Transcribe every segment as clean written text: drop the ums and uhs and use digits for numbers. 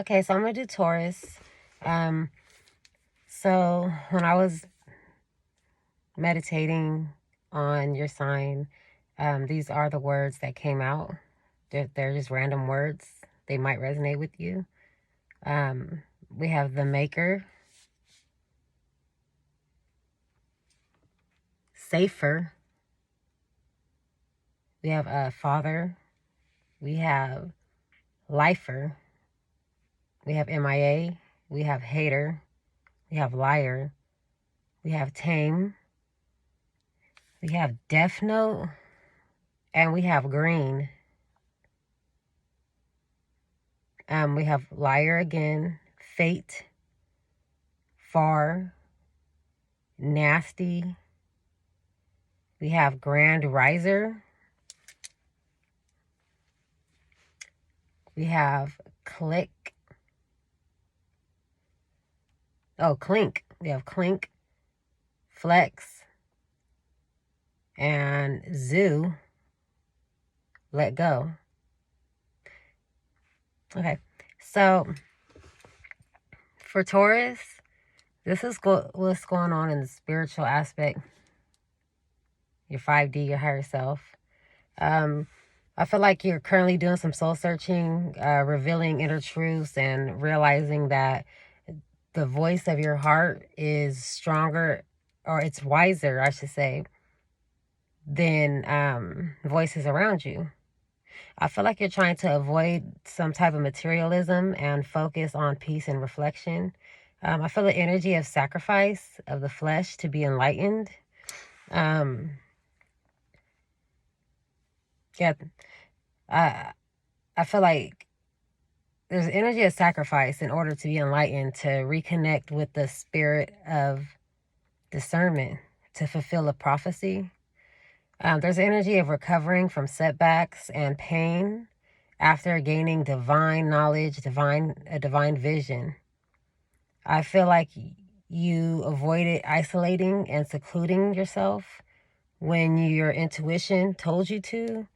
Okay, so I'm going to do Taurus. Um, so when I was meditating on your sign, these are the words that came out. They're just random words. They might resonate with you. We have the Maker, Safer. We have Father. We have Lifer. We have MIA. We have Hater. We have Liar. We have Tame. We have Death Note. And we have Green. We have Liar again, Fate, Far, Nasty. We have Grand Riser. We have Click. Oh, Clink. We have Clink, Flex, and Zoo. Let Go. Okay, so for Taurus, this is what's going on in the spiritual aspect, your 5D, your higher self. I feel like you're currently doing some soul searching, revealing inner truths, and realizing that the voice of your heart is stronger, or it's wiser, I should say, than voices around you. I feel like you're trying to avoid some type of materialism and focus on peace and reflection. I feel the energy of sacrifice of the flesh to be enlightened. Um, yeah, I feel like there's energy of sacrifice in order to be enlightened, to reconnect with the spirit of discernment, to fulfill a prophecy. There's energy of recovering from setbacks and pain after gaining divine knowledge, a divine vision. I feel like you avoided isolating and secluding yourself when your intuition told you to.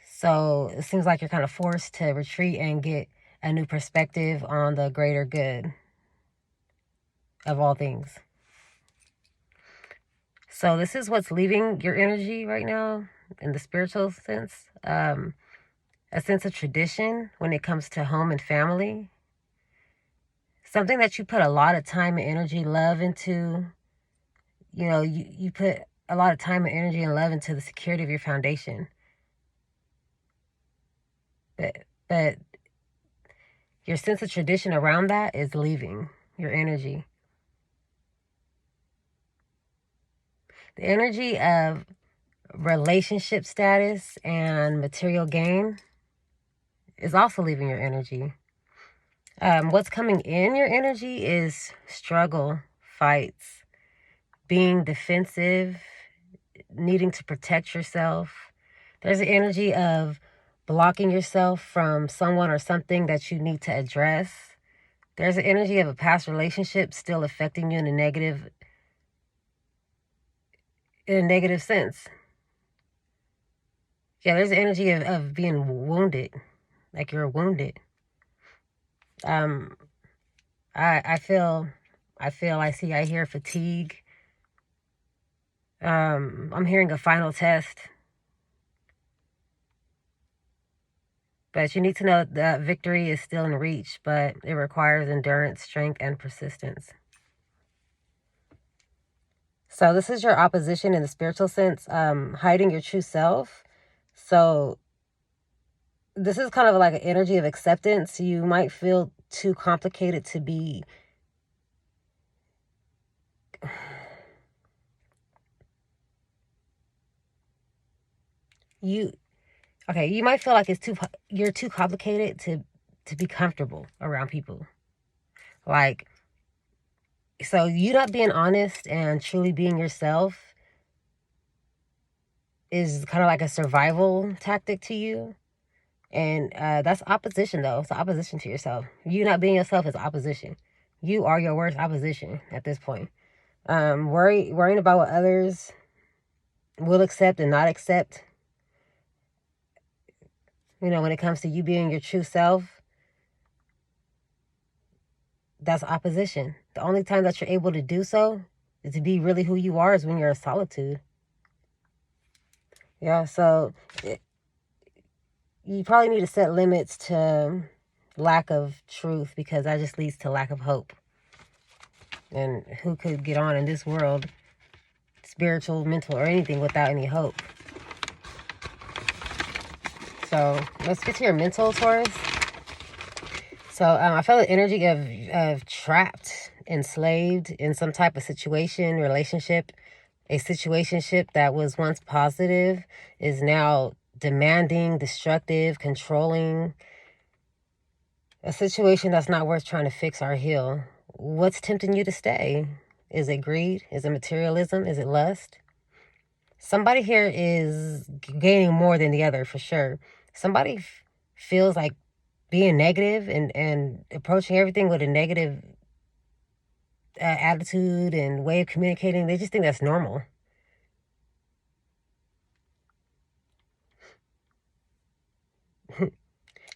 So it seems like you're kind of forced to retreat and get a new perspective on the greater good of all things. So this is what's leaving your energy right now in the spiritual sense. A sense of tradition when it comes to home and family. Something that you put a lot of time and energy, love into. You know, you put a lot of time and energy and love into the security of your foundation. But your sense of tradition around that is leaving your energy. The energy of relationship status and material gain is also leaving your energy. What's coming in your energy is struggle, fights, being defensive, needing to protect yourself. There's an energy of blocking yourself from someone or something that you need to address. There's an energy of a past relationship still affecting you in a negative sense. Yeah, there's an energy of being wounded, like you're wounded. I feel, I hear fatigue. I'm hearing a final test. But you need to know that victory is still in reach, but it requires endurance, strength, and persistence. So this is your opposition in the spiritual sense, hiding your true self. So this is kind of like an energy of acceptance. You might feel too complicated to be you. Okay, you might feel like you're too complicated to be comfortable around people. Like, so you not being honest and truly being yourself is kind of like a survival tactic to you. And that's opposition, though. It's opposition to yourself. You not being yourself is opposition. You are your worst opposition at this point. Worrying about what others will accept and not accept. You know, when it comes to you being your true self, that's opposition. The only time that you're able to do so is to be really who you are is when you're in solitude. Yeah, so you probably need to set limits to lack of truth, because that just leads to lack of hope. And who could get on in this world, spiritual, mental, or anything, without any hope? So let's get to your mental, Taurus. So I felt the energy of trapped, enslaved in some type of situation, relationship. A situationship that was once positive is now demanding, destructive, controlling. A situation that's not worth trying to fix or heal. What's tempting you to stay? Is it greed? Is it materialism? Is it lust? Somebody here is gaining more than the other, for sure. Somebody feels like being negative and approaching everything with a negative attitude and way of communicating. They just think that's normal.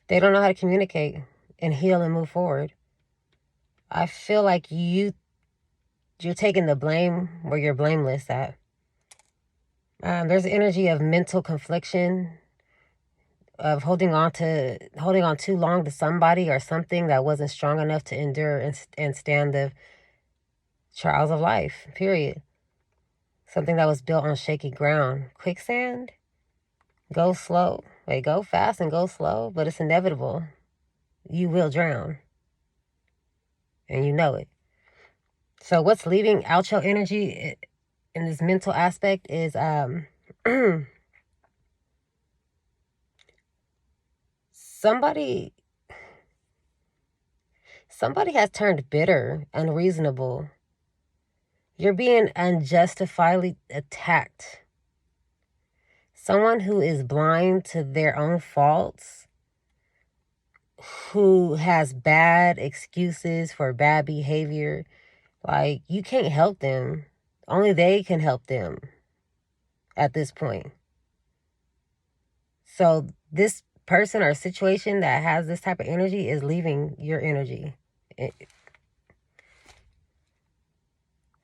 They don't know how to communicate and heal and move forward. I feel like you're taking the blame where you're blameless at. There's an energy of mental confliction, of holding on too long to somebody or something that wasn't strong enough to endure and stand the trials of life, period. Something that was built on shaky ground. Quicksand? Go slow. Wait, go fast and go slow, but it's inevitable. You will drown. And you know it. So what's leaving out your energy in this mental aspect is somebody has turned bitter, unreasonable. You're being unjustifiably attacked. Someone who is blind to their own faults, who has bad excuses for bad behavior. Like, you can't help them. Only they can help them at this point. So this person or situation that has this type of energy is leaving your energy.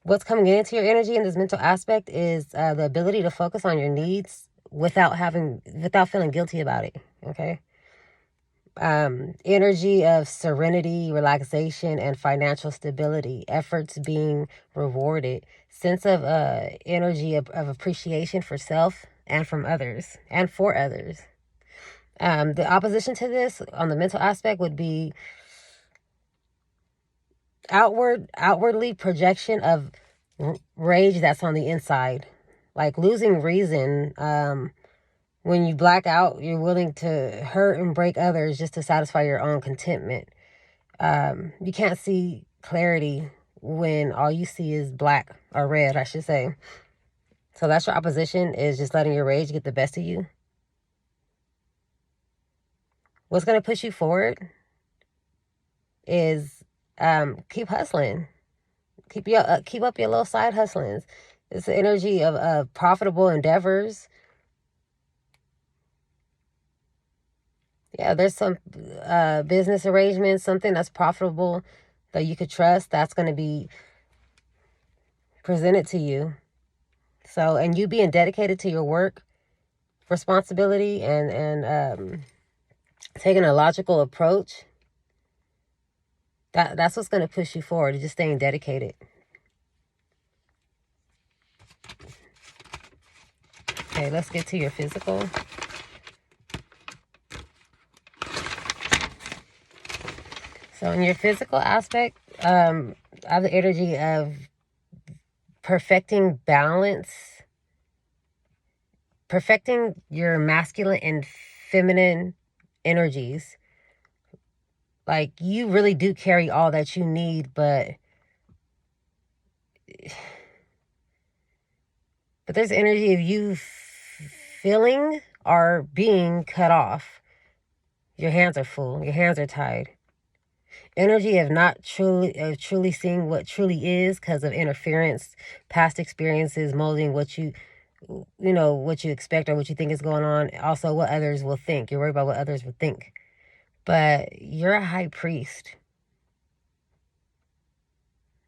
What's coming into your energy in this mental aspect is the ability to focus on your needs without feeling guilty about it. Okay. Energy of serenity, relaxation, and financial stability, efforts being rewarded, sense of energy of appreciation for self and from others and for others. The opposition to this on the mental aspect would be outwardly projection of rage that's on the inside, like losing reason. When you black out, you're willing to hurt and break others just to satisfy your own contentment. You can't see clarity when all you see is black, or red, I should say. So that's your opposition, is just letting your rage get the best of you. What's going to push you forward is keep hustling. Keep up your little side hustlings. It's the energy of profitable endeavors. Yeah, there's some business arrangements, something that's profitable that you could trust, that's going to be presented to you. So, and you being dedicated to your work responsibility and taking a logical approach, that's what's going to push you forward, just staying dedicated. Okay, let's get to your physical. So in your physical aspect, I have the energy of perfecting balance, perfecting your masculine and feminine energies. Like, you really do carry all that you need, but there's energy of you feeling or being cut off. Your hands are full. Your hands are tied. Energy of not truly seeing what truly is because of interference, past experiences molding what you expect or what you think is going on. Also, what others will think. You're worried about what others will think. But you're a high priest.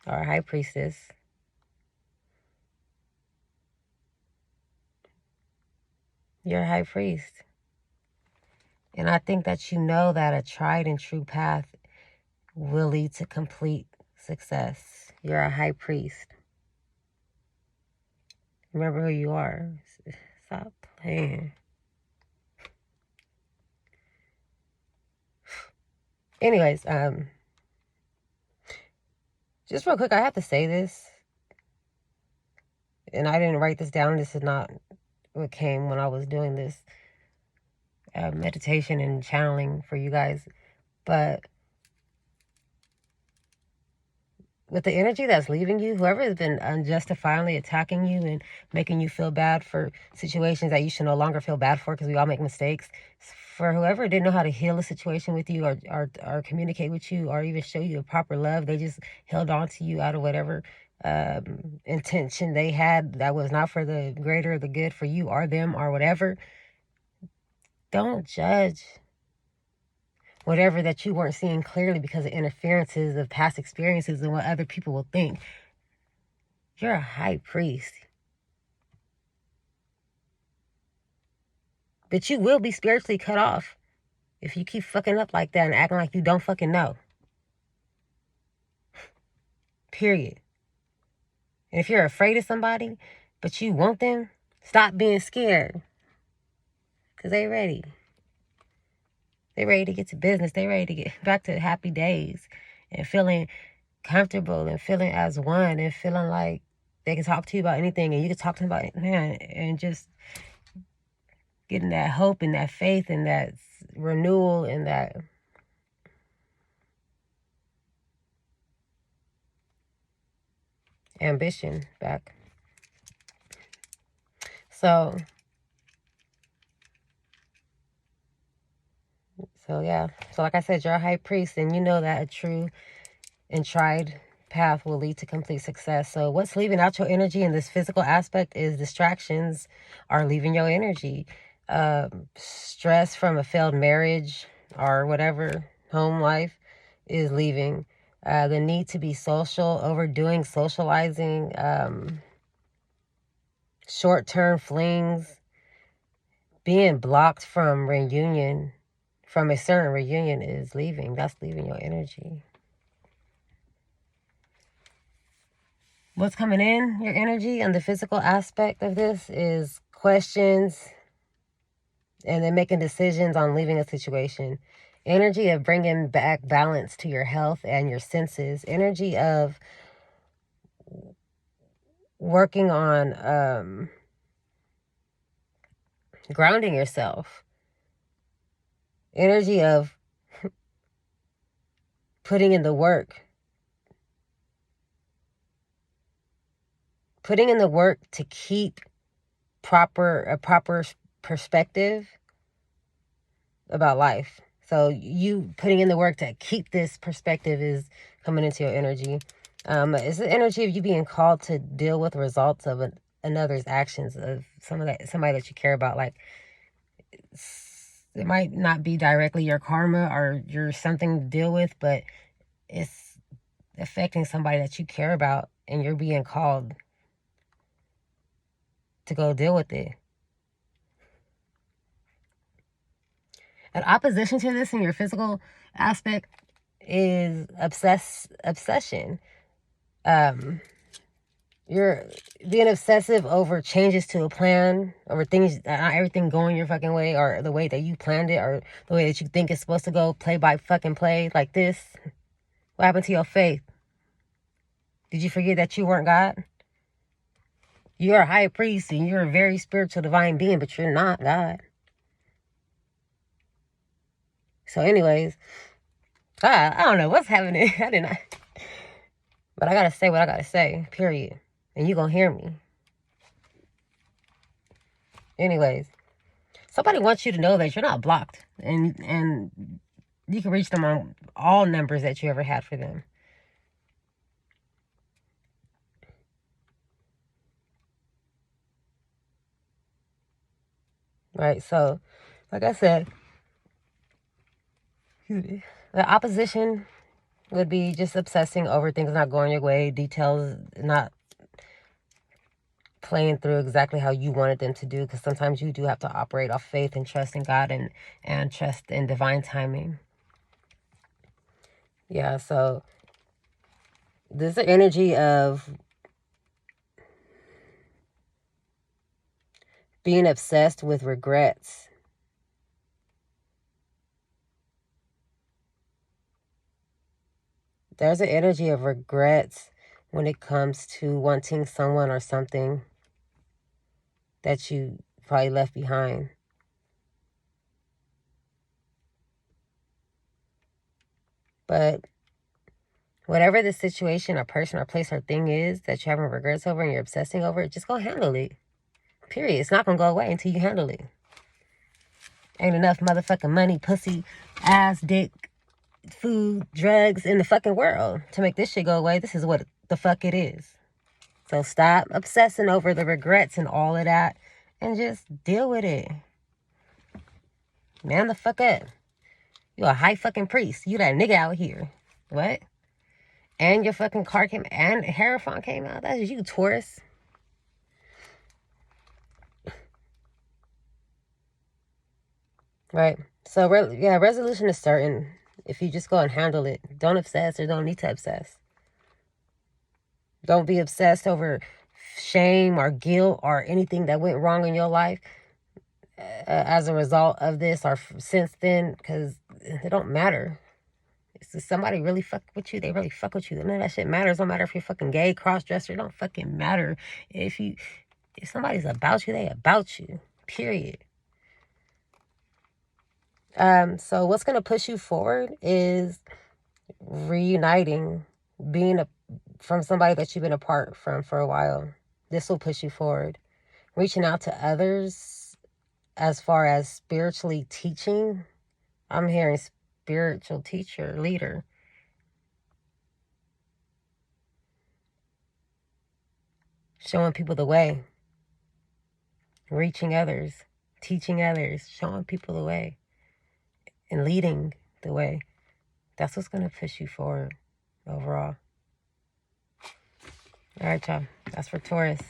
or high priestess. You're a high priest. And I think that you know that a tried and true path will lead to complete success. You're a high priest. Remember who you are. Stop playing. Anyways, just real quick, I have to say this. And I didn't write this down. This is not what came when I was doing this meditation and channeling for you guys. But with the energy that's leaving you, whoever has been unjustifiably attacking you and making you feel bad for situations that you should no longer feel bad for, because we all make mistakes. For whoever didn't know how to heal a situation with you or communicate with you or even show you a proper love, they just held on to you out of whatever intention they had that was not for the greater the good for you or them or whatever. Don't judge whatever that you weren't seeing clearly because of interferences of past experiences and what other people will think. You're a high priest. But you will be spiritually cut off if you keep fucking up like that and acting like you don't fucking know. Period. And if you're afraid of somebody, but you want them, stop being scared. Because they ready. They ready to get to business. They ready to get back to happy days and feeling comfortable and feeling as one and feeling like they can talk to you about anything and you can talk to them about it, man, and just getting that hope and that faith and that renewal and that ambition back. So yeah. So like I said, you're a high priest and you know that a true and tried path will lead to complete success. So what's leaving out your energy in this physical aspect is distractions are leaving your energy. Stress from a failed marriage or whatever, home life is leaving. The need to be social, overdoing socializing, short-term flings, being blocked from reunion, from a certain reunion is leaving. That's leaving your energy. What's coming in your energy and the physical aspect of this is questions and then making decisions on leaving a situation. Energy of bringing back balance to your health and your senses. Energy of working on grounding yourself. Energy of putting in the work. Putting in the work to keep a proper perspective about life. So you putting in the work to keep this perspective is coming into your energy. It's the energy of you being called to deal with results of another's actions, of somebody that you care about. Like, it might not be directly your karma or your something to deal with, but it's affecting somebody that you care about and you're being called to go deal with it. An opposition to this in your physical aspect is obsession. You're being obsessive over changes to a plan, over things, not everything going your fucking way or the way that you planned it or the way that you think it's supposed to go, play by fucking play like this. What happened to your faith? Did you forget that you weren't God? You're a high priest and you're a very spiritual divine being, but you're not God. So anyways, I don't know what's happening. I did not. But I gotta say what I gotta say, period. And you gonna hear me. Anyways, somebody wants you to know that you're not blocked. And you can reach them on all numbers that you ever had for them. Right, so, like I said, the opposition would be just obsessing over things not going your way, details not playing through exactly how you wanted them to do, because sometimes you do have to operate off faith and trust in God and trust in divine timing. Yeah, so this is the energy of being obsessed with regrets. There's an energy of regrets when it comes to wanting someone or something that you probably left behind. But whatever the situation or person or place or thing is that you're having regrets over and you're obsessing over, just go handle it. Period. It's not going to go away until you handle it. Ain't enough motherfucking money, pussy, ass, dick, food, drugs in the fucking world to make this shit go away. This is what the fuck it is. So stop obsessing over the regrets and all of that and just deal with it. Man the fuck up. You a high fucking priest. You that nigga out here. What? And your fucking car came and Hierophant came out. That's you, Taurus. Right. So, yeah, resolution is certain. If you just go and handle it, don't obsess or don't need to obsess. Don't be obsessed over shame or guilt or anything that went wrong in your life as a result of this or since then, because it don't matter. If somebody really fuck with you, they really fuck with you. None of that shit matters. Don't matter if you're fucking gay, cross-dresser. It don't fucking matter. If somebody's about you, they about you. Period. So what's going to push you forward is reuniting, being from somebody that you've been apart from for a while. This will push you forward. Reaching out to others as far as spiritually teaching. I'm hearing spiritual teacher, leader. Showing people the way. Reaching others. Teaching others. Showing people the way. And leading the way. That's what's going to push you forward overall. All right, y'all. That's for Taurus.